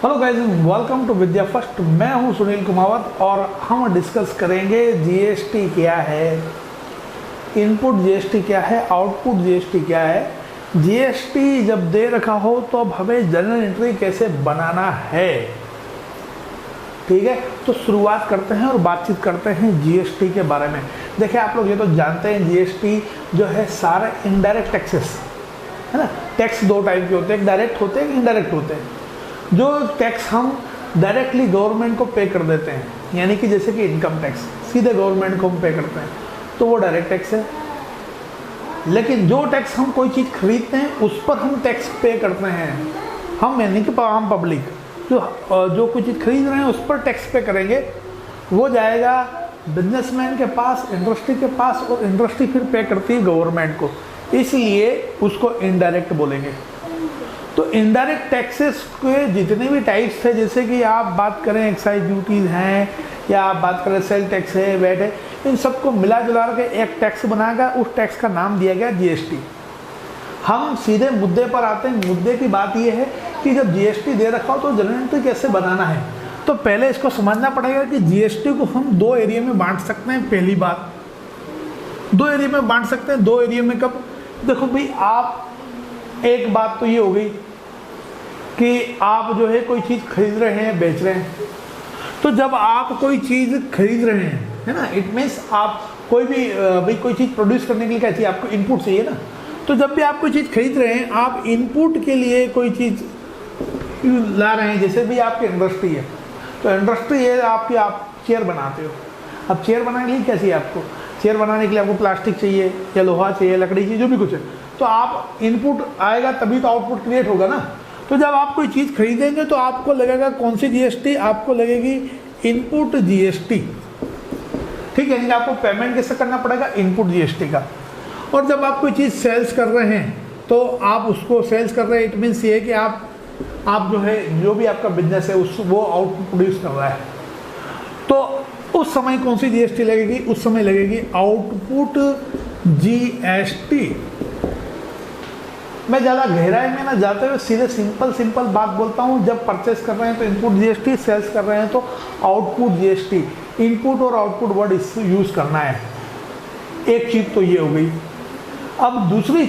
Hello guys, welcome to Vidya first. मैं हूं सुनील कुमावत और हम डिस्कस करेंगे जीएसटी क्या है, इनपुट जीएसटी क्या है, आउटपुट जीएसटी क्या है। जीएसटी जब दे रखा हो तो अब हमें जर्नल एंट्री कैसे बनाना है। ठीक है, तो शुरुआत करते हैं और बातचीत करते हैं जीएसटी के बारे में। देखिए, आप लोग ये तो जानते हैं जीएसटी जो है सारे इनडायरेक्ट टैक्सेस है ना। टैक्स दो टाइप के होते हैं, एक डायरेक्ट होते हैं, एक इनडायरेक्ट होते हैं। जो टैक्स हम डायरेक्टली गवर्नमेंट को पे कर देते हैं, यानी कि जैसे कि इनकम टैक्स सीधे गवर्नमेंट को हम पे करते हैं, तो वो डायरेक्ट टैक्स है। लेकिन जो टैक्स हम कोई चीज़ खरीदते हैं उस पर हम टैक्स पे करते हैं, हम यानी कि आम पब्लिक जो कोई चीज़ खरीद रहे हैं उस पर टैक्स पे करेंगे, वो जाएगा बिजनेसमैन के पास, इंडस्ट्री के पास, और इंडस्ट्री फिर पे करती है गवर्नमेंट को, इसलिए उसको इनडायरेक्ट बोलेंगे। तो इनडायरेक्ट टैक्सेस के जितने भी टाइप्स थे, जैसे कि आप बात करें एक्साइज ड्यूटीज़ हैं, या आप बात करें सेल टैक्स है, वैट है, इन सबको मिला जुला के एक टैक्स बनाएगा, उस टैक्स का नाम दिया गया जीएसटी। हम सीधे मुद्दे पर आते हैं। मुद्दे की बात यह है कि जब जीएसटी दे रखा हो तो जर्नल एंट्री कैसे बनाना है। तो पहले इसको समझना पड़ेगा कि जीएसटी को हम दो एरिया में बांट सकते हैं। पहली बात, दो एरिया में बांट सकते हैं। दो एरिया में कब? देखो भाई, आप एक बात तो ये हो गई कि आप जो है कोई चीज़ खरीद रहे हैं, बेच रहे हैं। तो जब आप कोई चीज़ खरीद रहे हैं, है ना, इट मीन्स आप कोई भी भाई कोई चीज़ प्रोड्यूस करने के लिए क्या चाहिए? आपको इनपुट चाहिए ना। तो जब भी आप कोई चीज़ खरीद रहे हैं, आप इनपुट के लिए कोई चीज़ ला रहे हैं। जैसे भी आपकी इंडस्ट्री है, तो इंडस्ट्री है आपकी, आप चेयर बनाते हो। अब चेयर बनाने के लिए क्या चाहिए आपको? चेयर बनाने के लिए आपको प्लास्टिक चाहिए, या लोहा चाहिए, लकड़ी चाहिए, जो भी कुछ है। तो आप इनपुट आएगा तभी तो आउटपुट क्रिएट होगा ना। तो जब आप कोई चीज़ खरीदेंगे तो आपको लगेगा कौन सी जीएसटी? आपको लगेगी इनपुट जीएसटी। ठीक है, आपको पेमेंट कैसे करना पड़ेगा? इनपुट जीएसटी का। और जब आप कोई चीज़ सेल्स कर रहे हैं, तो आप उसको सेल्स कर रहे हैं, इट मीन्स ये है कि आप जो है, जो भी आपका बिजनेस है वो आउटपुट प्रोड्यूस कर रहा है। तो उस समय कौन सी जीएसटी लगेगी? उस समय लगेगी आउटपुट जीएसटी। मैं ज़्यादा गहराई में ना जाते हुए सीधे सिंपल बात बोलता हूँ। जब परचेस कर रहे हैं तो इनपुट जीएसटी, सेल्स कर रहे हैं तो आउटपुट जीएसटी। इनपुट और आउटपुट वर्ड यूज़ करना है। एक चीज़ तो ये हो गई। अब दूसरी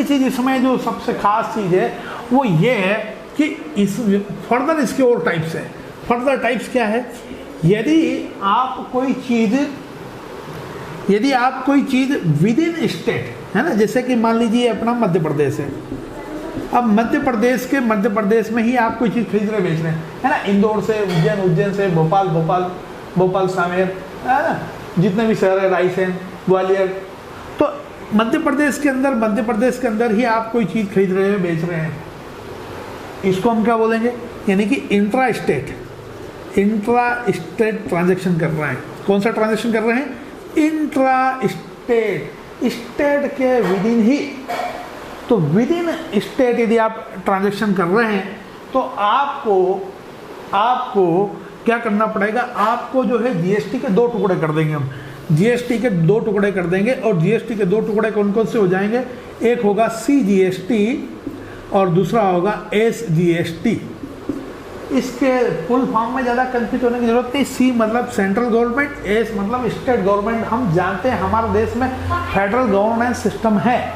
चीज़ इसमें जो सबसे खास चीज़ है वो ये है कि इस फर्दर इसके और टाइप्स है। फर्दर टाइप्स क्या है? यदि आप कोई चीज़ विद इन स्टेट, है ना, जैसे कि मान लीजिए अपना मध्य प्रदेश है। अब मध्य प्रदेश में ही आप कोई चीज़ खरीद रहे बेच रहे हैं, है ना। इंदौर से उज्जैन से भोपाल सामेर, है ना, जितने भी शहर है, रायसेन, ग्वालियर। तो मध्य प्रदेश के अंदर ही आप कोई चीज़ खरीद रहे हैं, बेच रहे हैं। इसको हम क्या बोलेंगे? यानी कि इंट्रा स्टेट ट्रांजैक्शन कर रहे हैं। कौन सा ट्रांजैक्शन कर रहे हैं? इंट्रा स्टेट के विदिन ही। तो विदिन स्टेट यदि आप ट्रांजैक्शन कर रहे हैं तो आपको क्या करना पड़ेगा? आपको जो है जीएसटी के दो टुकड़े कर देंगे हम। जीएसटी के दो टुकड़े कर देंगे, और जीएसटी के दो टुकड़े कौन कौन से हो जाएंगे? एक होगा सीजीएसटी और दूसरा होगा एसजीएसटी। इसके फुल फॉर्म में ज़्यादा कंफ्यूज होने की जरूरत नहीं। सी मतलब सेंट्रल गवर्नमेंट, एस मतलब स्टेट गवर्नमेंट। हम जानते हैं हमारे देश में फेडरल गवर्नेंस सिस्टम है,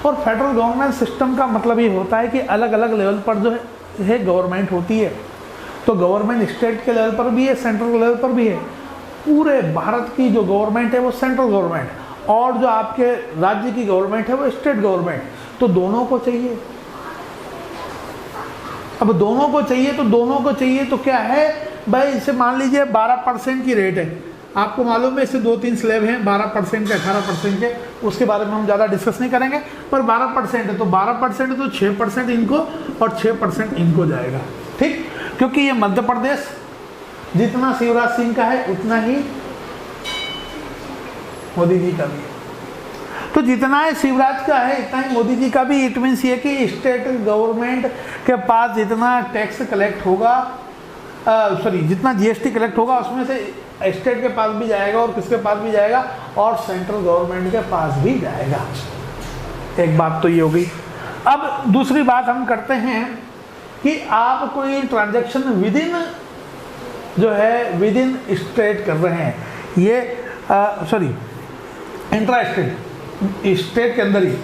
और फेडरल गवर्नेंस सिस्टम का मतलब ये होता है कि अलग अलग लेवल पर जो है गवर्नमेंट होती है। तो गवर्नमेंट स्टेट के लेवल पर भी है, सेंट्रल लेवल पर भी है। पूरे भारत की जो गवर्नमेंट है वो सेंट्रल गवर्नमेंट, और जो आपके राज्य की गवर्नमेंट है वो स्टेट गवर्नमेंट। तो दोनों को चाहिए। अब दोनों को चाहिए तो क्या है भाई? इसे मान लीजिए 12% की रेट है। आपको मालूम है इससे 2-3 स्लैब हैं, 12% के, 18% के। उसके बारे में हम ज़्यादा डिस्कस नहीं करेंगे, पर 12% है तो 12% है तो 6% इनको और 6% इनको जाएगा। ठीक, क्योंकि ये मध्य प्रदेश जितना शिवराज सिंह का है उतना ही मोदी जी का भी है। तो जितना है शिवराज का है इतना ही मोदी जी का भी। इट मीन्स ये कि स्टेट गवर्नमेंट के पास जितना टैक्स कलेक्ट होगा, जितना जीएसटी कलेक्ट होगा उसमें से स्टेट के पास भी जाएगा, और किसके पास भी जाएगा? और सेंट्रल गवर्नमेंट के पास भी जाएगा। एक बात तो ये हो गई। अब दूसरी बात हम करते हैं कि आप कोई ट्रांजैक्शन जो है विद इन स्टेट कर रहे हैं, ये सॉरी इंट्रा स्टेट, स्टेट के अंदर ही।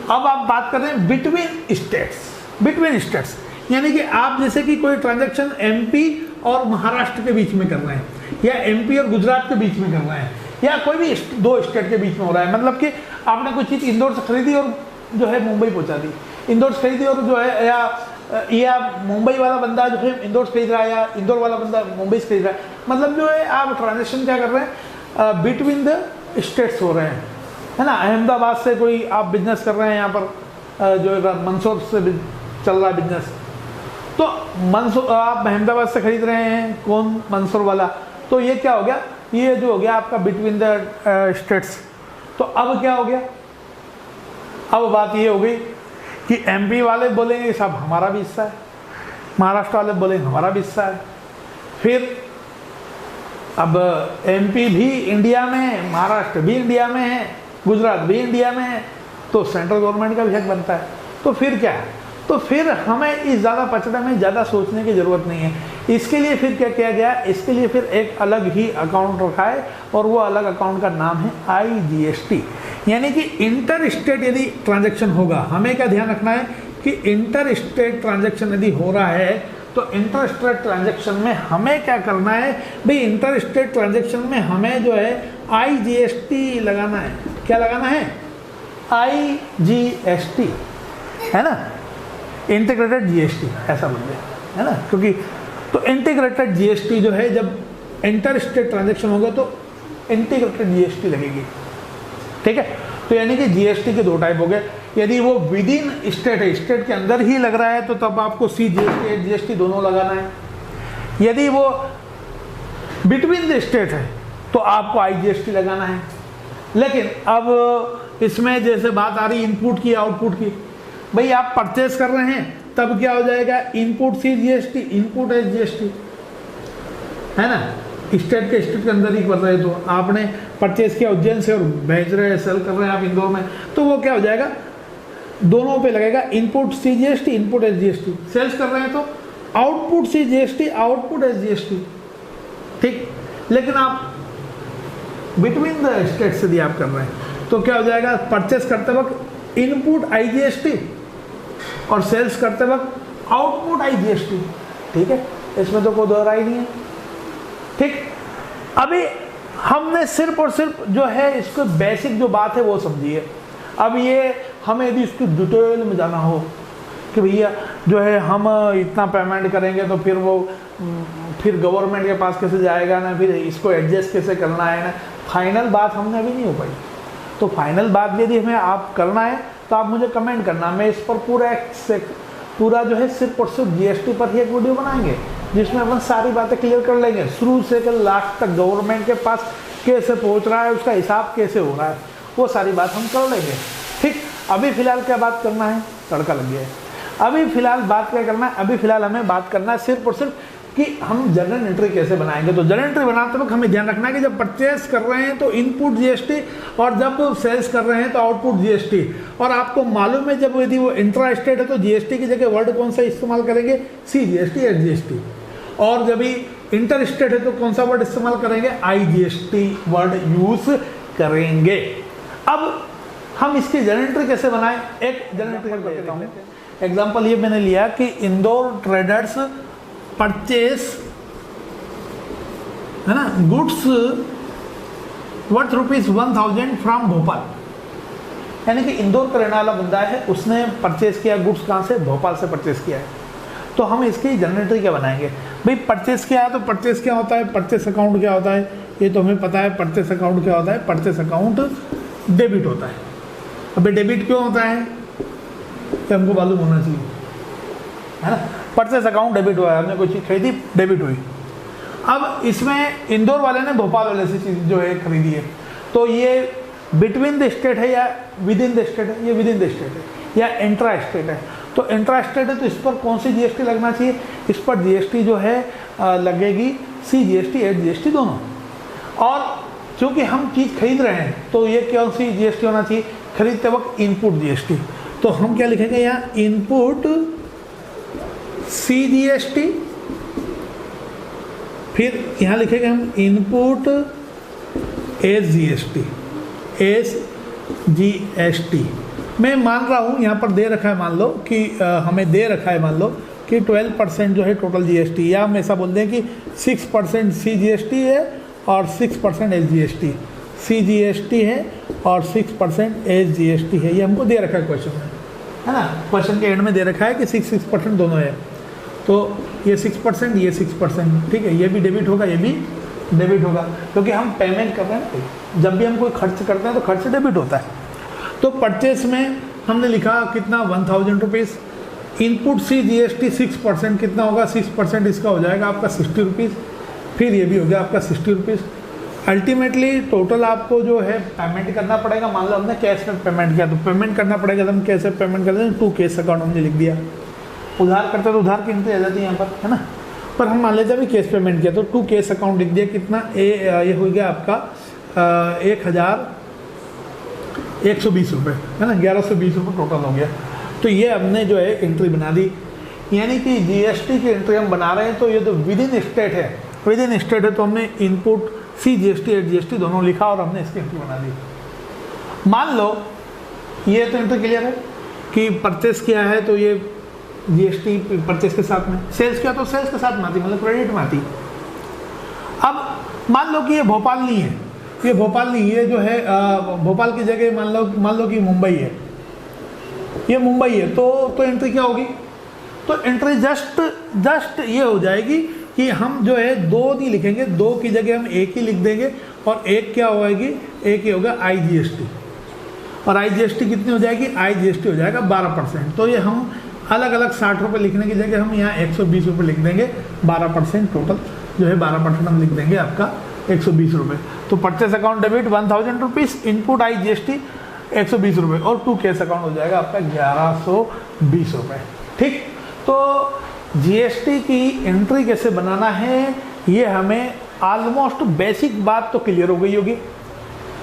अब आप बात कर रहे हैं बिटवीन स्टेट्स, यानी कि आप जैसे कि कोई ट्रांजैक्शन एमपी और महाराष्ट्र के बीच में कर रहे हैं, या एमपी और गुजरात के बीच में कर रहे हैं, या कोई भी दो स्टेट के बीच में हो रहा है। मतलब कि आपने कोई चीज़ इंदौर से खरीदी और जो है मुंबई पहुंचा दी, इंदौर से खरीदी और जो है या मुंबई वाला बंदा जो है इंदौर से खरीद रहा है, या इंदौर वाला बंदा मुंबई से खरीद रहा है। मतलब जो है आप ट्रांजेक्शन क्या कर रहे हैं, बिटवीन द स्टेट्स हो रहे हैं, है ना। अहमदाबाद से कोई आप बिजनेस कर रहे हैं, यहाँ पर जो है मंदसौर से चल रहा है बिजनेस, तो मंदसौर आप अहमदाबाद से खरीद रहे हैं, कौन मंदसौर वाला, तो ये क्या हो गया, ये जो हो गया आपका बिटवीन द स्टेट्स। तो अब क्या हो गया, अब बात ये हो गई कि एमपी वाले बोलेंगे साहब हमारा भी हिस्सा है, महाराष्ट्र वाले बोलेंगे हमारा भी हिस्सा है। फिर अब एमपी भी इंडिया में है, महाराष्ट्र भी इंडिया में है, गुजरात भी इंडिया में है, तो सेंट्रल गवर्नमेंट का भी हक बनता है। तो फिर क्या है, तो फिर हमें इस ज़्यादा पचड़ा में ज़्यादा सोचने की ज़रूरत नहीं है। इसके लिए फिर क्या किया गया, इसके लिए फिर एक अलग ही अकाउंट रखा है, और वो अलग अकाउंट का नाम है IGST। यानी कि इंटर स्टेट यदि ट्रांजैक्शन होगा, हमें क्या ध्यान रखना है कि इंटर स्टेट ट्रांजैक्शन यदि हो रहा है, तो इंटर स्टेट ट्रांजैक्शन में हमें क्या करना है भाई, इंटर स्टेट ट्रांजैक्शन में हमें जो है IGST लगाना है। क्या लगाना है, IGST, है ना, इंटीग्रेटेड GST ऐसा बोल रहे, है ना, क्योंकि तो इंटीग्रेटेड GST जो है, जब इंटर स्टेट ट्रांजैक्शन होगा तो इंटीग्रेटेड GST लगेगी, ठीक है। तो यानी कि GST के दो टाइप हो गए, यदि वो विद इन स्टेट है, स्टेट के अंदर ही लग रहा है, तो तब आपको CGST GST दोनों लगाना है। यदि वो बिटवीन द स्टेट है तो आपको IGST लगाना है। लेकिन अब इसमें जैसे बात आ रही इनपुट की आउटपुट की, भाई आप परचेस कर रहे हैं तब क्या हो जाएगा, इनपुट CGST, इनपुट SGST, है ना, स्टेट के अंदर ही कर रहे हैं। तो आपने परचेस किया उज्जैन से और भेज रहे हैं, सेल कर रहे हैं आप इंदौर में, तो वो क्या हो जाएगा, दोनों पे लगेगा input CGST, input SGST। Sales कर रहे हैं तो आउटपुट CGST, आउटपुट SGST, ठीक। लेकिन आप बिटवीन द स्टेट्स यदि आप कर रहे हैं तो क्या हो जाएगा, परचेस करते वक्त इनपुट IGST और सेल्स करते वक्त आउटपुट IGST, ठीक है, इसमें तो कोई दोहराई नहीं है, ठीक। अभी हमने सिर्फ और सिर्फ जो है इसको बेसिक जो बात है वो समझी है। अब ये हमें यदि इसकी डिटेल में जाना हो कि भैया जो है हम इतना पेमेंट करेंगे तो फिर वो फिर गवर्नमेंट के पास कैसे जाएगा ना, फिर इसको एडजस्ट कैसे करना है ना, फाइनल बात हमने अभी नहीं हो पाई। तो फाइनल बात यदि हमें आप करना है तो आप मुझे कमेंट करना, मैं इस पर पूरा जो है सिर्फ और सिर्फ GST पर ही एक वीडियो बनाएंगे जिसमें अपन सारी बातें क्लियर कर लेंगे, शुरू से लास्ट तक गवर्नमेंट के पास कैसे पहुंच रहा है, उसका हिसाब कैसे हो रहा है, वो सारी बात हम कर लेंगे, ठीक। अभी फिलहाल क्या बात करना है, तड़का लग गया है। अभी फिलहाल बात क्या करना है, अभी फिलहाल हमें बात करना है सिर्फ और सिर्फ कि हम जर्नल एंट्री कैसे बनाएंगे। तो जर्नल एंट्री बनाते वक्त हमें ध्यान रखना है कि जब परचेस कर रहे हैं तो इनपुट GST, और जब सेल्स कर रहे हैं तो आउटपुट GST। और आपको मालूम है जब यदि वो इंट्रा स्टेट है तो GST की जगह वर्ड कौन सा इस्तेमाल करेंगे, CGST, SGST। और जब भी इंटर स्टेट है तो कौन सा वर्ड इस्तेमाल करेंगे, IGST वर्ड यूज करेंगे। अब हम इसकी जर्नल एंट्री कैसे बनाएं, एक जर्नल एंट्री करके देता हूँ। एग्जाम्पल ये मैंने लिया कि इंदौर ट्रेडर्स परचेस, है ना, गुड्स वर्थ ₹1000 फ्रॉम भोपाल। यानी कि इंदौर का रहने वाला बंदा है, उसने परचेस किया गुड्स कहाँ से, भोपाल से परचेस किया है। तो हम इसकी जर्नल एंट्री क्या बनाएंगे भाई, परचेस किया है तो परचेस क्या होता है, परचेस अकाउंट क्या होता है, ये तो हमें पता है। परचेस अकाउंट क्या होता है, परचेस अकाउंट डेबिट होता है। अभी डेबिट क्यों होता है ये हमको मालूम होना चाहिए, है ना। परचेस अकाउंट डेबिट हुआ है, हमने कोई चीज़ खरीदी, डेबिट हुई। अब इसमें इंदौर वाले ने भोपाल वाले से चीज़ जो है खरीदी है, तो ये बिटवीन द स्टेट है या विद इन द स्टेट है, ये विद इन द स्टेट है या इंट्रा स्टेट है। तो इंट्रा स्टेट है तो इस पर कौन सी GST लगना चाहिए, इस पर GST जो है लगेगी CGST, SGST दोनों। और चूँकि हम चीज़ खरीद रहे हैं तो ये कौन सी GST होना चाहिए, खरीदते वक्त इनपुट GST। तो हम क्या लिखेंगे यहाँ, इनपुट CGST, फिर यहाँ लिखेंगे हम इनपुट SGST, मैं मान रहा हूँ यहाँ पर दे रखा है, मान लो कि हमें दे रखा है, मान लो कि 12% जो है टोटल GST, या हम ऐसा बोल दें कि 6% CGST है और 6% SGST, CGST है और 6% SGST है। ये हमको दे रखा है क्वेश्चन में, है ना। क्वेश्चन के एंड में दे रखा है कि 6% दोनों है, तो ये 6%, ये 6%, ठीक है। ये भी डेबिट होगा, ये भी डेबिट होगा, क्योंकि हम पेमेंट कर रहे हैं। जब भी हम कोई खर्च करते हैं तो खर्च डेबिट होता है। तो परचेस में हमने लिखा कितना, 1000 रुपीज़। इनपुट CGST 6% कितना होगा, 6% इसका हो जाएगा आपका 60 रुपीज़। फिर ये भी हो गया आपका 60 रुपीज़। अल्टीमेटली टोटल आपको जो है पेमेंट करना पड़ेगा। मान लो हमने कैश में पेमेंट किया तो पेमेंट करना पड़ेगा, तो हम कैसे पेमेंट करते हैं, 2 कैश अकाउंट हमने लिख दिया। उधार करते तो उधार की एंट्री आ जाती है यहाँ पर, है ना। पर हम मान लेते हैं अभी कैश पेमेंट किया तो 2 कैश अकाउंट लिख दिया। कितना, ये हो गया आपका 1120 रुपये, है ना। 1120 रुपये टोटल हो गया। तो ये हमने जो है एंट्री बना दी, यानी कि GST की एंट्री हम बना रहे हैं। तो ये तो विद इन स्टेट है, तो हमने इनपुट CGST SGST दोनों लिखा और हमने इसकी एंट्री बना दी। मान लो ये तो एंट्री क्लियर है कि परचेस किया है तो ये GST परचेस के साथ में, सेल्स किया तो सेल्स के साथ में आती, मतलब क्रेडिट में आती। अब मान लो कि ये भोपाल नहीं है, ये भोपाल नहीं, ये जो है भोपाल की जगह मान लो कि मुंबई है, ये मुंबई है। तो एंट्री क्या होगी, तो एंट्री जस्ट ये हो जाएगी कि हम जो है 2 नहीं लिखेंगे, 2 की जगह हम 1 ही लिख देंगे। और एक क्या होगी, एक ही होगा IGST, और IGST कितनी हो जाएगी, IGST हो जाएगा 12%। तो ये हम अलग अलग 60 रुपये लिखने की जगह हम यहाँ 120 रुपये लिख देंगे। 12% टोटल जो है 12% हम लिख देंगे आपका 120 रुपये। तो purchase account debit 1000 rupees, input IGST 120 रुपये, और 2 कैश अकाउंट हो जाएगा आपका 1120 रुपये। ठीक, तो GST की एंट्री कैसे बनाना है ये हमें ऑलमोस्ट बेसिक बात तो क्लियर हो गई होगी।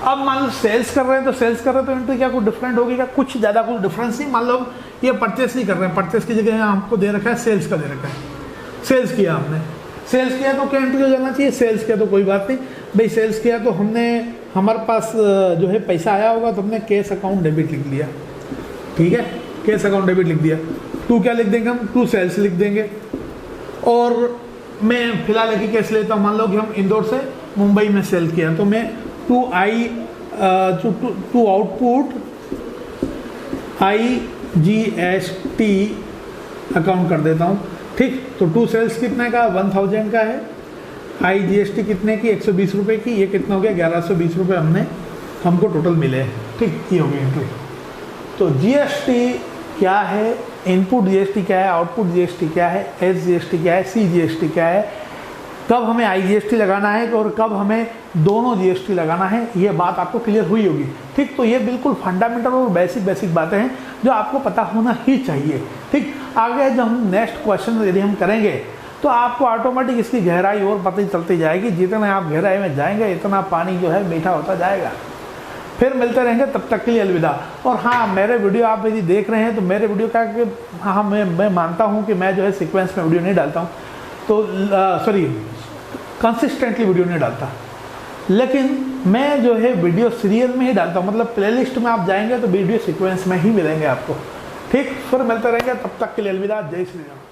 अब मान लो सेल्स कर रहे हैं तो एंट्री क्या कुछ डिफरेंट होगी क्या, कुछ ज़्यादा कुछ डिफरेंस नहीं। मान लो ये परचेस नहीं कर रहे हैं, परचेस की जगह हमको दे रखा है सेल्स का दे रखा है। सेल्स किया हमने, सेल्स किया तो क्या एंट्री हो जाना चाहिए, सेल्स किया तो कोई बात नहीं भाई, सेल्स किया तो हमने हमारे पास जो है पैसा आया होगा तो हमने कैश अकाउंट डेबिट लिख लिया। ठीक है, कैश अकाउंट डेबिट लिख दिया। 2 क्या लिख देंगे हम, 2 सेल्स लिख देंगे। और मैं फिलहाल एक ही केस लेता हूँ, मान लो कि हम इंदौर से मुंबई में सेल किया तो मैं 2 आउटपुट IGST अकाउंट कर देता हूँ। ठीक, तो 2 सेल्स कितने का, 1000 का है। IGST कितने की, 120 रुपये की। ये कितना हो गया, 1120 रुपये हमको टोटल मिले हैं। ठीक, ये हो गई एंट्री। तो GST क्या है, इनपुट GST क्या है, आउटपुट GST क्या है, SGST क्या है, CGST क्या है, कब हमें IGST लगाना है और कब हमें दोनों GST लगाना है, ये बात आपको क्लियर हुई होगी। ठीक, तो ये बिल्कुल फंडामेंटल और बेसिक बातें हैं जो आपको पता होना ही चाहिए। ठीक, आगे जब हम नेक्स्ट क्वेश्चन यदि हम करेंगे तो आपको ऑटोमेटिक इसकी गहराई और पता चलती जाएगी। जितना आप गहराई में जाएंगे इतना पानी जो है मीठा होता जाएगा। फिर मिलते रहेंगे, तब तक के लिए अलविदा। और हाँ, मेरे वीडियो आप यदि देख रहे हैं तो मेरे वीडियो का कि हाँ मैं मानता हूँ कि मैं जो है सीक्वेंस में वीडियो नहीं डालता हूँ, तो कंसिस्टेंटली वीडियो नहीं डालता, लेकिन मैं जो है वीडियो सीरियल में ही डालता हूँ। मतलब प्लेलिस्ट में आप जाएंगे तो वीडियो सीक्वेंस में ही मिलेंगे आपको। ठीक, फिर मिलते रहेंगे, तब तक के लिए अलविदा। जय श्री राम।